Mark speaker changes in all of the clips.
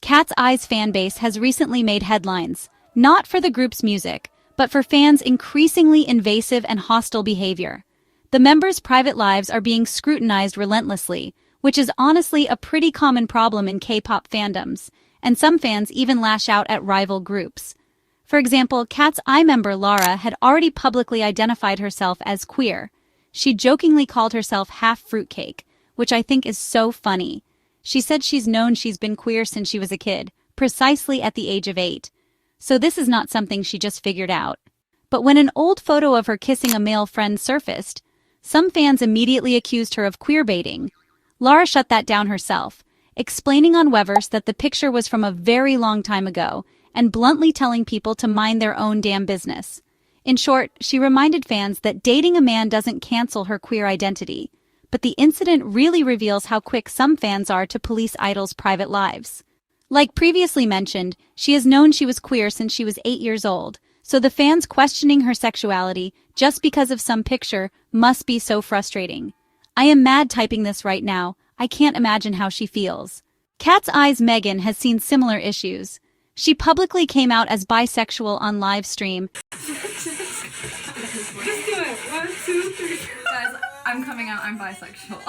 Speaker 1: Katseye's fanbase has recently made headlines, not for the group's music, but for fans' increasingly invasive and hostile behavior. The members' private lives are being scrutinized relentlessly, which is honestly a pretty common problem in K-pop fandoms, and some fans even lash out at rival groups. For example, Katseye member Lara had already publicly identified herself as queer. She jokingly called herself half fruitcake, which I think is so funny. She said she's known she's been queer since she was a kid, precisely at the age of 8. So this is not something she just figured out. But when an old photo of her kissing a male friend surfaced, some fans immediately accused her of queerbaiting. Lara shut that down herself, explaining on Weverse that the picture was from a very long time ago, and bluntly telling people to mind their own damn business. In short, she reminded fans that dating a man doesn't cancel her queer identity. But the incident really reveals how quick some fans are to police idols' private lives. Like previously mentioned, she has known she was queer since she was 8 years old, so the fans questioning her sexuality just because of some picture must be so frustrating. I am mad typing this right now. I can't imagine how she feels. Katseye's Megan has seen similar issues. She publicly came out as bisexual on live stream.
Speaker 2: Just do it. 1, 2, 3. Guys, I'm coming out. I'm bisexual.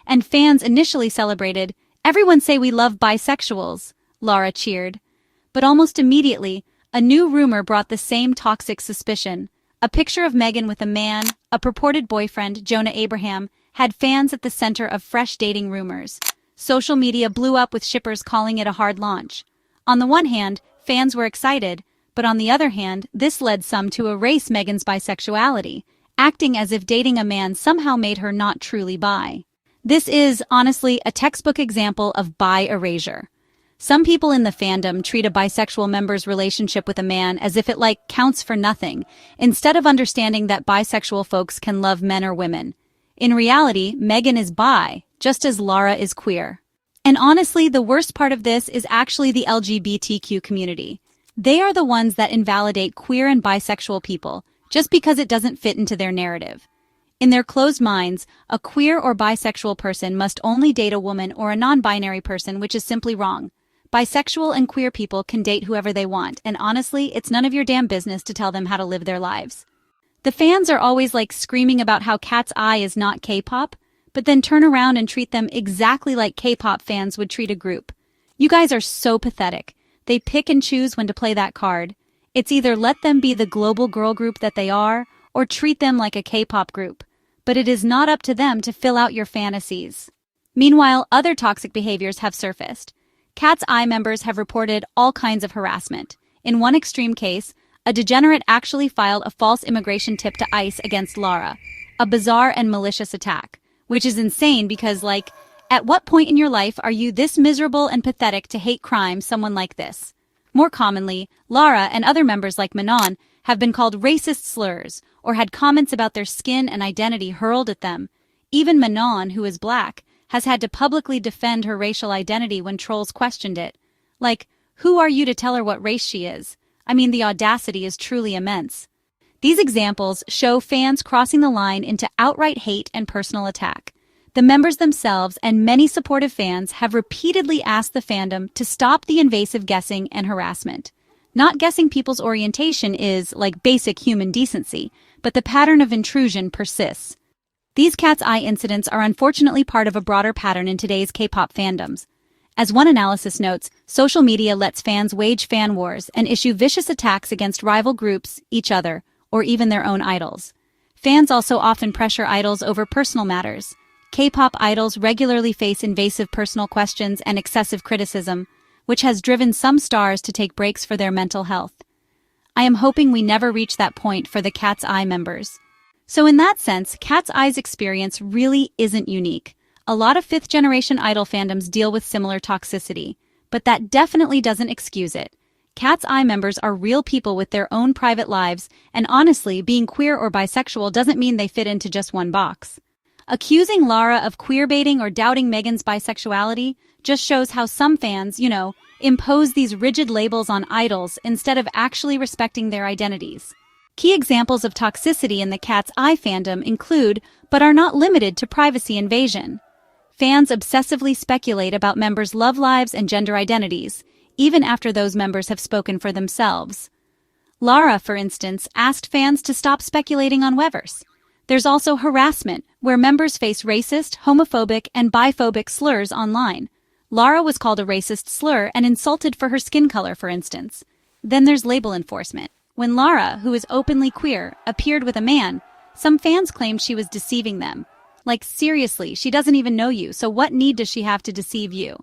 Speaker 1: And fans initially celebrated. "Everyone say we love bisexuals," Lara cheered. But almost immediately, a new rumor brought the same toxic suspicion. A picture of Megan with a man, a purported boyfriend, Jonah Abraham, had fans at the center of fresh dating rumors. Social media blew up with shippers calling it a hard launch. On the one hand, fans were excited, but on the other hand, this led some to erase Megan's bisexuality, acting as if dating a man somehow made her not truly bi. This is, honestly, a textbook example of bi erasure. Some people in the fandom treat a bisexual member's relationship with a man as if it, counts for nothing, instead of understanding that bisexual folks can love men or women. In reality, Megan is bi, just as Lara is queer. And honestly, the worst part of this is actually the LGBTQ community. They are the ones that invalidate queer and bisexual people, just because it doesn't fit into their narrative. In their closed minds, a queer or bisexual person must only date a woman or a non-binary person, which is simply wrong. Bisexual and queer people can date whoever they want, and honestly, it's none of your damn business to tell them how to live their lives. The fans are always screaming about how Katseye is not K-pop, but then turn around and treat them exactly like K-pop fans would treat a group. You guys are so pathetic. They pick and choose when to play that card. It's either let them be the global girl group that they are, or treat them like a K-pop group. But it is not up to them to fill out your fantasies. Meanwhile, other toxic behaviors have surfaced. Katseye members have reported all kinds of harassment. In one extreme case, a degenerate actually filed a false immigration tip to ICE against Lara, a bizarre and malicious attack, which is insane because, at what point in your life are you this miserable and pathetic to hate crime someone like this? More commonly, Lara and other members like Manon have been called racist slurs or had comments about their skin and identity hurled at them. Even Manon, who is black, has had to publicly defend her racial identity when trolls questioned it. Who are you to tell her what race she is? I mean, the audacity is truly immense. These examples show fans crossing the line into outright hate and personal attack. The members themselves and many supportive fans have repeatedly asked the fandom to stop the invasive guessing and harassment. Not guessing people's orientation is, basic human decency, but the pattern of intrusion persists. These Katseye incidents are unfortunately part of a broader pattern in today's K-pop fandoms. As one analysis notes, social media lets fans wage fan wars and issue vicious attacks against rival groups, each other, or even their own idols. Fans also often pressure idols over personal matters. K-pop idols regularly face invasive personal questions and excessive criticism, which has driven some stars to take breaks for their mental health. I am hoping we never reach that point for the Katseye members. So in that sense, Katseye's experience really isn't unique. A lot of fifth-generation idol fandoms deal with similar toxicity, but that definitely doesn't excuse it. Katseye members are real people with their own private lives, and honestly, being queer or bisexual doesn't mean they fit into just one box. Accusing Lara of queerbaiting or doubting Megan's bisexuality just shows how some fans, impose these rigid labels on idols instead of actually respecting their identities. Key examples of toxicity in the Katseye fandom include, but are not limited to, privacy invasion. Fans obsessively speculate about members' love lives and gender identities, even after those members have spoken for themselves. Lara, for instance, asked fans to stop speculating on Weverse. There's also harassment, where members face racist, homophobic, and biphobic slurs online. Lara was called a racist slur and insulted for her skin color, for instance. Then there's label enforcement. When Lara, who is openly queer, appeared with a man, some fans claimed she was deceiving them. Like, seriously, she doesn't even know you, so what need does she have to deceive you?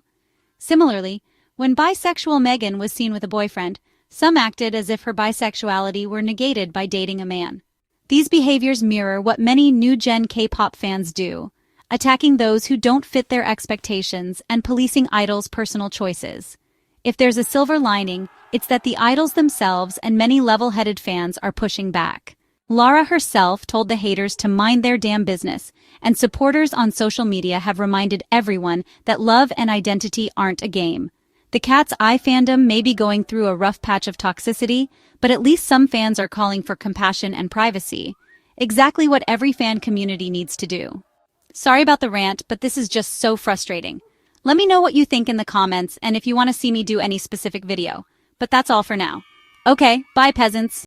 Speaker 1: Similarly, when bisexual Megan was seen with a boyfriend, some acted as if her bisexuality were negated by dating a man. These behaviors mirror what many new-gen K-pop fans do, attacking those who don't fit their expectations and policing idols' personal choices. If there's a silver lining, it's that the idols themselves and many level-headed fans are pushing back. Lara herself told the haters to mind their damn business, and supporters on social media have reminded everyone that love and identity aren't a game. The Katseye fandom may be going through a rough patch of toxicity, but at least some fans are calling for compassion and privacy. Exactly what every fan community needs to do. Sorry about the rant, but this is just so frustrating. Let me know what you think in the comments and if you want to see me do any specific video. But that's all for now. Okay, bye peasants.